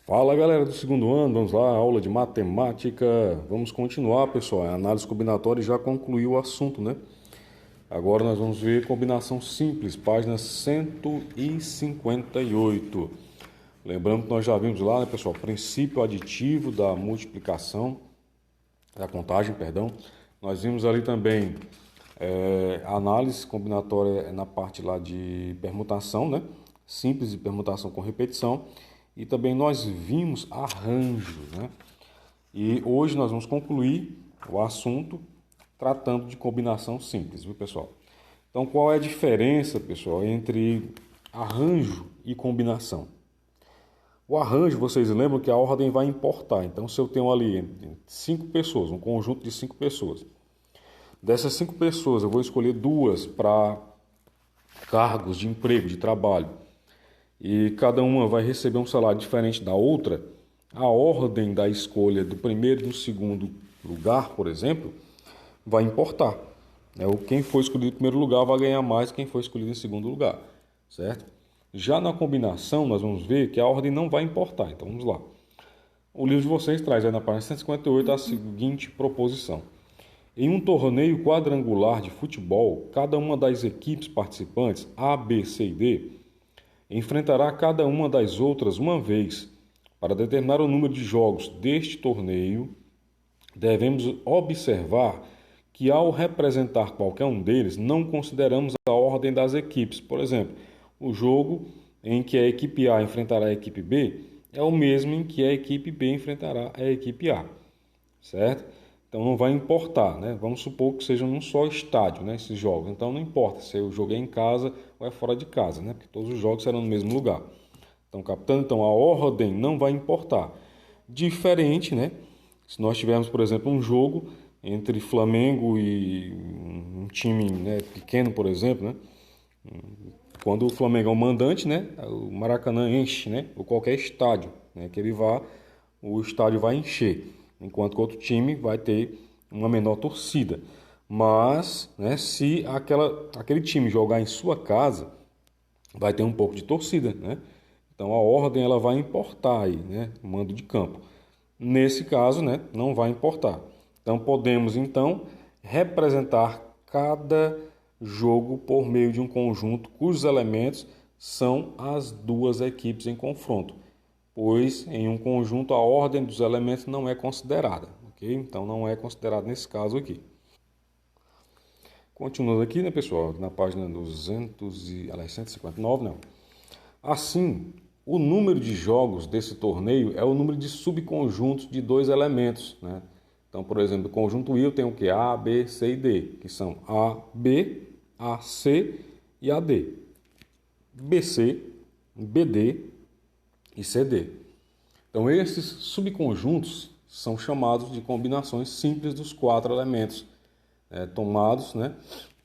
Fala galera do segundo ano, vamos lá, aula de matemática. Vamos continuar, pessoal. A análise combinatória já concluiu o assunto, né? Agora nós vamos ver combinação simples, página 158. Lembrando que nós já vimos lá, né, pessoal, princípio aditivo da multiplicação, da contagem, perdão. Nós vimos ali também análise combinatória na parte lá de permutação, né? Simples de permutação com repetição. E também nós vimos arranjo, né? E hoje nós vamos concluir o assunto tratando de combinação simples, viu, pessoal? Então, qual é a diferença, pessoal, entre arranjo e combinação? O arranjo, vocês lembram que a ordem vai importar. Então, se eu tenho ali 5 pessoas, um conjunto de 5 pessoas, dessas 5 pessoas eu vou escolher 2 para cargos de emprego, de trabalho, e cada uma vai receber um salário diferente da outra, a ordem da escolha do primeiro e do segundo lugar, por exemplo, vai importar. Quem for escolhido em primeiro lugar vai ganhar mais que quem for escolhido em segundo lugar, certo? Já na combinação, nós vamos ver que a ordem não vai importar. Então, vamos lá. O livro de vocês traz aí na página 158 a seguinte proposição. Em um torneio quadrangular de futebol, cada uma das equipes participantes, A, B, C e D, enfrentará cada uma das outras uma vez. Para determinar o número de jogos deste torneio, devemos observar que ao representar qualquer um deles, não consideramos a ordem das equipes. Por exemplo, o jogo em que a equipe A enfrentará a equipe B é o mesmo em que a equipe B enfrentará a equipe A, certo? Então não vai importar, né? Vamos supor que seja num só estádio, né, esses jogos. Então não importa se o jogo é em casa ou é fora de casa, né? Porque todos os jogos serão no mesmo lugar. Então, captando, então a ordem não vai importar. Diferente, né? Se nós tivermos, por exemplo, um jogo entre Flamengo e um time, né, pequeno, por exemplo, né? Quando o Flamengo é o mandante, né, o Maracanã enche, né? Ou qualquer estádio, né, que ele vá, o estádio vai encher, enquanto que outro time vai ter uma menor torcida. Mas, né, se aquele time jogar em sua casa, vai ter um pouco de torcida, né? Então a ordem ela vai importar aí, né, o mando de campo. Nesse caso, né, não vai importar. Então podemos então representar cada jogo por meio de um conjunto cujos elementos são as duas equipes em confronto, pois em um conjunto a ordem dos elementos não é considerada, ok? Então não é considerado nesse caso aqui. Continuando aqui, né, pessoal, na página 159, não. Assim, o número de jogos desse torneio é o número de subconjuntos de dois elementos, né? Então, por exemplo, o conjunto I eu tenho o que? A, B, C e D, que são A, B, A, C e A, D. BC, BD e CD. Então, esses subconjuntos são chamados de combinações simples dos 4 elementos, tomados, né,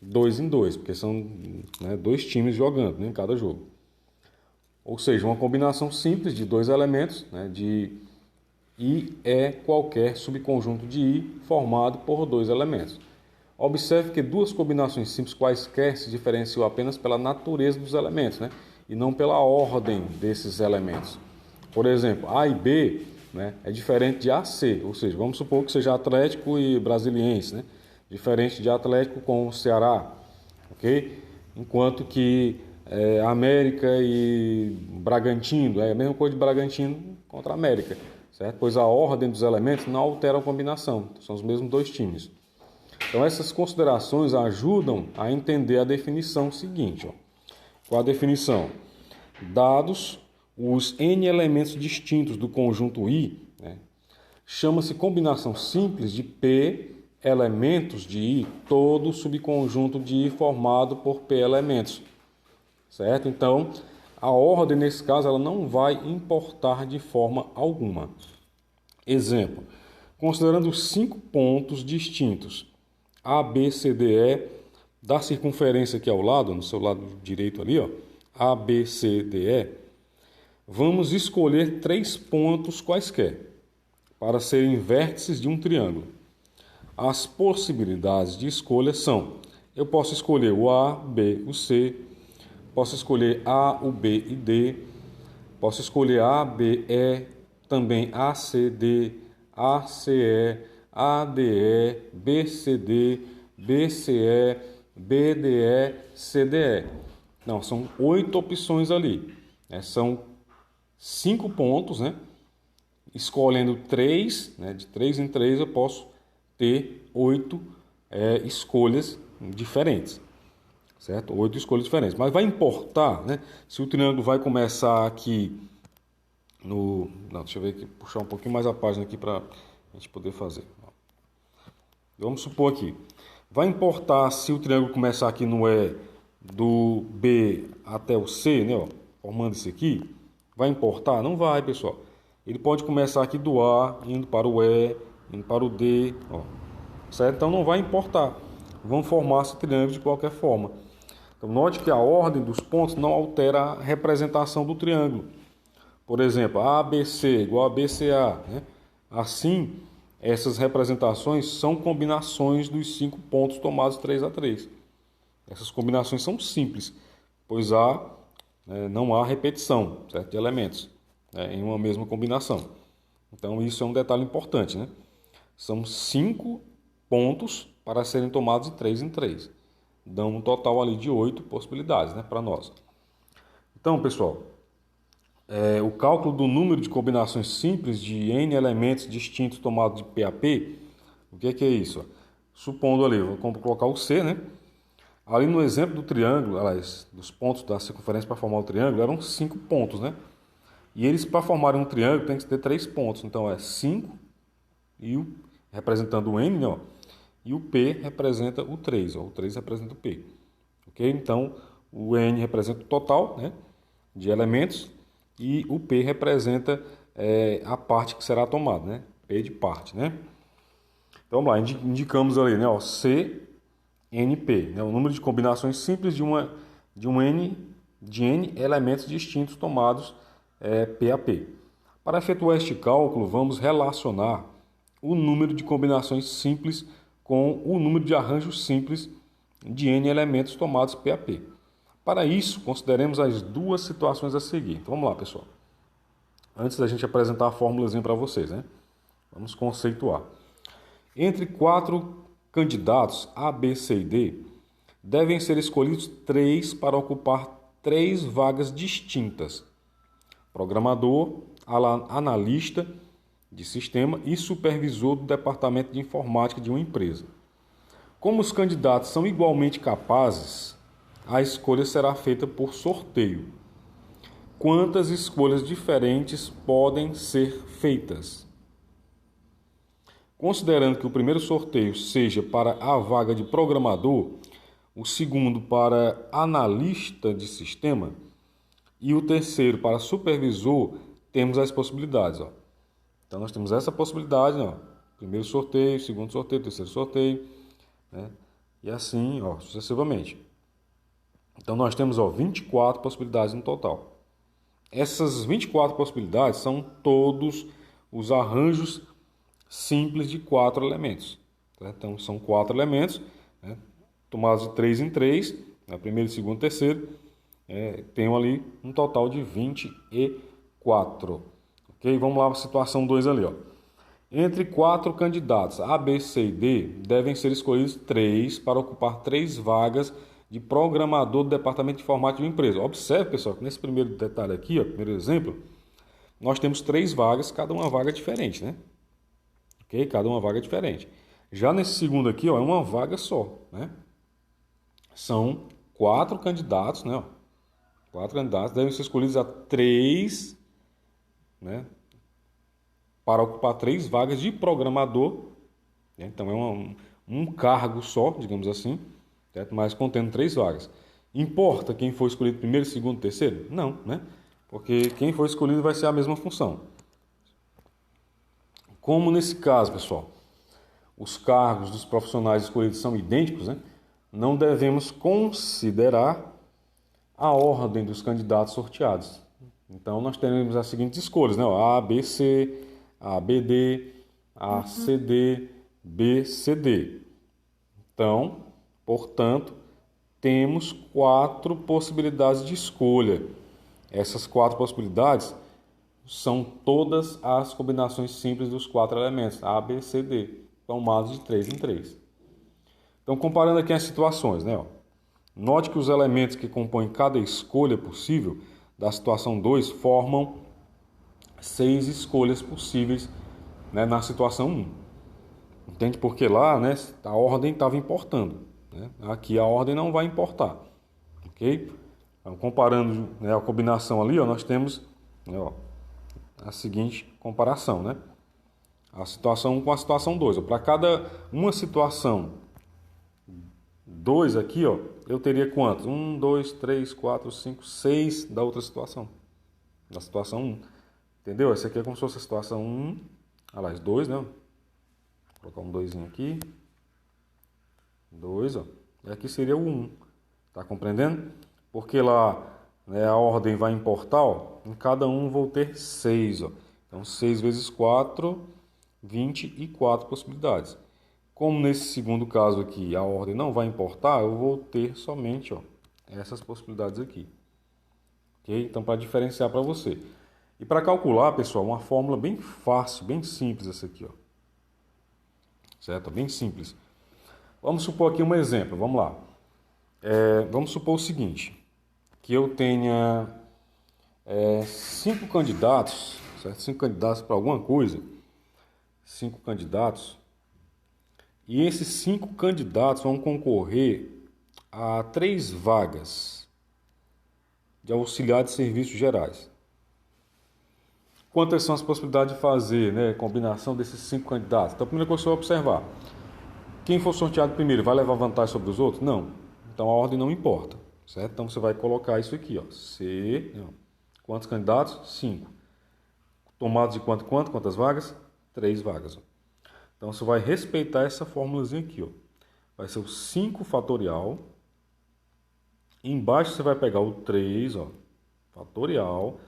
2 em 2, porque são, né, 2 times jogando, né, em cada jogo. Ou seja, uma combinação simples de 2 elementos, né, de I é qualquer subconjunto de I formado por 2 elementos. Observe que 2 combinações simples quaisquer se diferenciam apenas pela natureza dos elementos, né, e não pela ordem desses elementos. Por exemplo, A e B, né, é diferente de A e C, ou seja, vamos supor que seja Atlético e Brasiliense, né, diferente de Atlético com o Ceará, ok? Enquanto que América e Bragantino, é a mesma coisa de Bragantino contra América, certo? Pois a ordem dos elementos não altera a combinação, são os mesmos 2 times. Então essas considerações ajudam a entender a definição seguinte, ó. Qual a definição? Dados os N elementos distintos do conjunto I, né, chama-se combinação simples de P elementos de I, todo subconjunto de I formado por P elementos, certo? Então, a ordem nesse caso ela não vai importar de forma alguma. Exemplo, considerando 5 pontos distintos, A, B, C, D, E, da circunferência aqui ao lado, no seu lado direito ali, ó, A, B, C, D, E, vamos escolher 3 pontos quaisquer para serem vértices de um triângulo. As possibilidades de escolha são: eu posso escolher o A, B, o C, posso escolher A, o B e D, posso escolher A, B, E, também ACD, ACE, ADE, BCD, BCE, BDE, CDE. Não, são 8 opções ali. São 5 pontos, né? Escolhendo 3, né? De 3 em 3 eu posso ter 8 escolhas diferentes. Certo? 8 escolhas diferentes. Mas vai importar, né? Se o triângulo vai começar aqui no... Não, deixa eu ver aqui, puxar um pouquinho mais a página aqui para a gente poder fazer. Vamos supor aqui. Vai importar se o triângulo começar aqui no E do B até o C, né? Ó, formando isso aqui. Vai importar? Não vai, pessoal. Ele pode começar aqui do A, indo para o E, indo para o D. Ó, certo? Então não vai importar. Vão formar esse triângulo de qualquer forma. Então, note que a ordem dos pontos não altera a representação do triângulo. Por exemplo, ABC igual a BCA. Né? Assim, essas representações são combinações dos 5 pontos tomados 3 a 3. Essas combinações são simples, pois não há repetição, certo? De elementos em uma mesma combinação. Então, isso é um detalhe importante. Né? São 5 pontos para serem tomados de 3 em 3. Dão um total ali de 8 possibilidades, né, para nós. Então, pessoal, o cálculo do número de combinações simples de N elementos distintos tomados de P a P, o que é isso? Supondo ali, vou colocar o C, né? Ali no exemplo do triângulo, aliás, dos pontos da circunferência para formar o triângulo, eram 5 pontos, né? E eles, para formarem um triângulo, tem que ter 3 pontos. Então, é 5, e representando o N, né, ó, e o P representa o 3, ó, o 3 representa o P. Ok? Então, o N representa o total, né, de elementos e o P representa a parte que será tomada, né? P de parte, né? Então, vamos lá, indicamos ali, né, ó, C, N, P, né, o número de combinações simples de N elementos distintos tomados P a P. Para efetuar este cálculo, vamos relacionar o número de combinações simples com o número de arranjos simples de N elementos tomados P a P. Para isso, consideremos as duas situações a seguir. Então vamos lá, pessoal. Antes da gente apresentar a fórmulazinha para vocês, né? Vamos conceituar. Entre 4 candidatos A, B, C e D, devem ser escolhidos 3 para ocupar 3 vagas distintas: programador, analista de sistema e supervisor do departamento de informática de uma empresa. Como os candidatos são igualmente capazes, a escolha será feita por sorteio. Quantas escolhas diferentes podem ser feitas? Considerando que o primeiro sorteio seja para a vaga de programador, o segundo para analista de sistema e o terceiro para supervisor, temos as possibilidades. Ó. Então, nós temos essa possibilidade, ó, primeiro sorteio, segundo sorteio, terceiro sorteio, né? E assim, ó, sucessivamente. Então, nós temos 24 possibilidades no total. Essas 24 possibilidades são todos os arranjos simples de 4 elementos. Tá? Então, são 4 elementos, né, tomados de 3 em 3, né, primeiro, segundo, terceiro, tenho ali um total de 24. Ok? Vamos lá para a situação 2 ali. Ó. Entre 4 candidatos A, B, C e D, devem ser escolhidos 3 para ocupar 3 vagas de programador do departamento de informática de uma empresa. Observe, pessoal, que nesse primeiro detalhe aqui, ó, primeiro exemplo, nós temos 3 vagas, cada uma vaga diferente, né? Ok? Cada uma vaga diferente. Já nesse segundo aqui, ó, é uma vaga só, né? São 4 candidatos, né? 4 candidatos devem ser escolhidos a 3, né? Para ocupar 3 vagas de programador, né? Então é um cargo só, digamos assim, certo? Mas contendo 3 vagas. Importa quem for escolhido primeiro, segundo, terceiro? Não, né? Porque quem for escolhido vai ser a mesma função. Como nesse caso, pessoal, os cargos dos profissionais escolhidos são idênticos, né? Não devemos considerar a ordem dos candidatos sorteados. Então, nós teremos as seguintes escolhas, né? A, B, C, A, B, D, A, C, D, B, C, D. Então, portanto, temos 4 possibilidades de escolha. Essas 4 possibilidades são todas as combinações simples dos 4 elementos, A, B, C, D, tomados de 3 em 3. Então, comparando aqui as situações, né? Note que os elementos que compõem cada escolha possível da situação 2 formam 6 escolhas possíveis, né, na situação 1. Entende? Porque lá, né, a ordem estava importando. Né? Aqui a ordem não vai importar. Ok? Então, comparando, né, a combinação ali, ó, nós temos, né, ó, a seguinte comparação, né? A situação 1 com a situação 2. Para cada uma situação 2 aqui, ó, eu teria quantos? 1, 2, 3, 4, 5, 6 da outra situação. Da situação 1. Entendeu? Essa aqui é como se fosse a situação 1. Aliás, 2, né? Vou colocar um 2 aqui. 2, ó. E aqui seria o 1. Tá compreendendo? Porque lá, né, a ordem vai importar, ó. Em cada um vou ter 6, ó. Então, 6 vezes 4, 24 possibilidades. Como nesse segundo caso aqui a ordem não vai importar, eu vou ter somente, ó, essas possibilidades aqui. Ok? Então, para diferenciar para você. E para calcular, pessoal, uma fórmula bem fácil, bem simples essa aqui, ó. Certo? Bem simples. Vamos supor aqui um exemplo, vamos lá. Vamos supor o seguinte, que eu tenha 5 candidatos, certo? 5 candidatos para alguma coisa, 5 candidatos, e esses 5 candidatos vão concorrer a 3 vagas de auxiliar de serviços gerais. Quantas são as possibilidades de fazer, né, combinação desses 5 candidatos? Então, a primeira coisa que você vai observar, quem for sorteado primeiro vai levar vantagem sobre os outros? Não. Então, a ordem não importa, certo? Então, você vai colocar isso aqui, ó. Quantos candidatos? 5. Tomados de quantas vagas? 3 vagas. Ó. Então, você vai respeitar essa fórmulazinha aqui, ó. Vai ser o 5 fatorial. Embaixo você vai pegar o 3, ó, fatorial,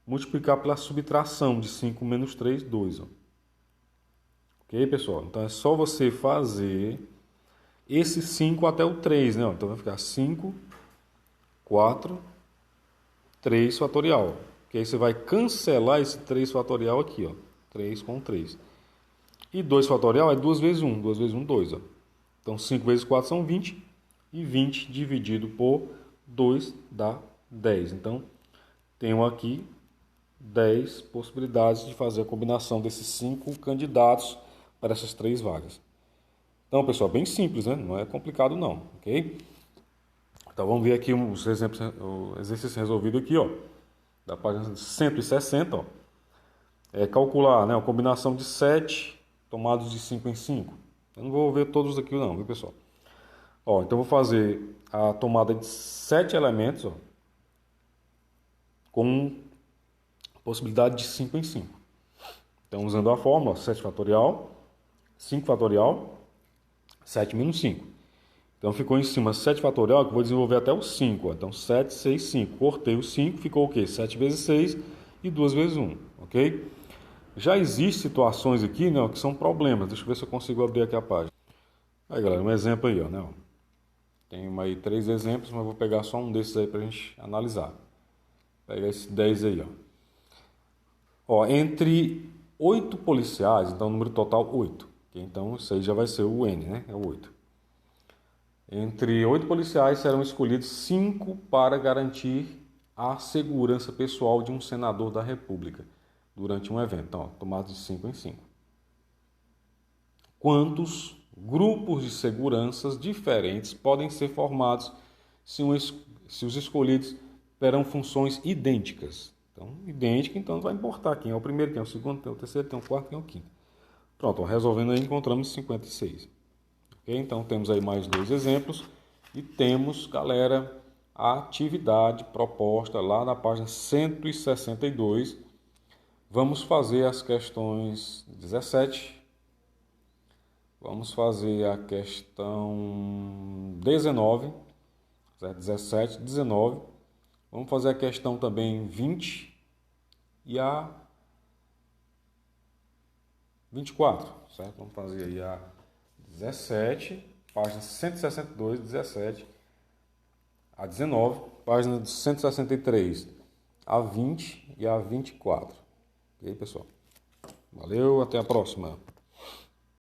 multiplicar pela subtração de 5 menos 3, 2. Ó. Ok, pessoal? Então, é só você fazer esse 5 até o 3, né? Então, vai ficar 5, 4, 3 fatorial. Que aí você vai cancelar esse 3 fatorial aqui, ó. 3 com 3. E 2 fatorial é 2 vezes 1. 2 vezes 1, 2. Ó. Então, 5 vezes 4 são 20. E 20 dividido por 2 dá 10. Então, tenho aqui 10 possibilidades de fazer a combinação desses 5 candidatos para essas 3 vagas. Então, pessoal, bem simples, né? Não é complicado não, ok? Então, vamos ver aqui os exemplos, o exercício resolvido aqui, ó. Da página 160, ó. Calcular, né, a combinação de 7 tomados de 5 em 5. Eu não vou ver todos aqui não, viu, pessoal? Ó, então, vou fazer a tomada de 7 elementos, ó, com possibilidade de 5 em 5. Então, usando a fórmula 7 fatorial, 5 fatorial, 7 menos 5. Então, ficou em cima 7 fatorial, que eu vou desenvolver até o 5. Ó. Então, 7, 6, 5. Cortei o 5, ficou o quê? 7 vezes 6 e 2 vezes 1. Ok? Já existem situações aqui, né, que são problemas. Deixa eu ver se eu consigo abrir aqui a página. Aí, galera, um exemplo aí, ó, né? Tenho aí 3 exemplos, mas vou pegar só um desses aí para a gente analisar. Pega esse 10 aí, ó. Ó, entre 8 policiais, então o número total 8. Então isso aí já vai ser o N, né? É o 8. Entre 8 policiais serão escolhidos 5 para garantir a segurança pessoal de um senador da República durante um evento. Então, tomados de 5 em 5. Quantos grupos de seguranças diferentes podem ser formados se os escolhidos terão funções idênticas? Então, idêntica, então não vai importar quem é o primeiro, quem é o segundo, quem é o terceiro, quem é o quarto, quem é o quinto. Pronto, ó, resolvendo aí encontramos 56. Okay? Então, temos aí mais 2 exemplos e temos, galera, a atividade proposta lá na página 162. Vamos fazer as questões 17. Vamos fazer a questão 19, 17, 19. Vamos fazer a questão também 20 e a 24, certo? Vamos fazer aí a 17, página 162, 17, a 19, página 163, a 20 e a 24. Ok, pessoal? Valeu, até a próxima.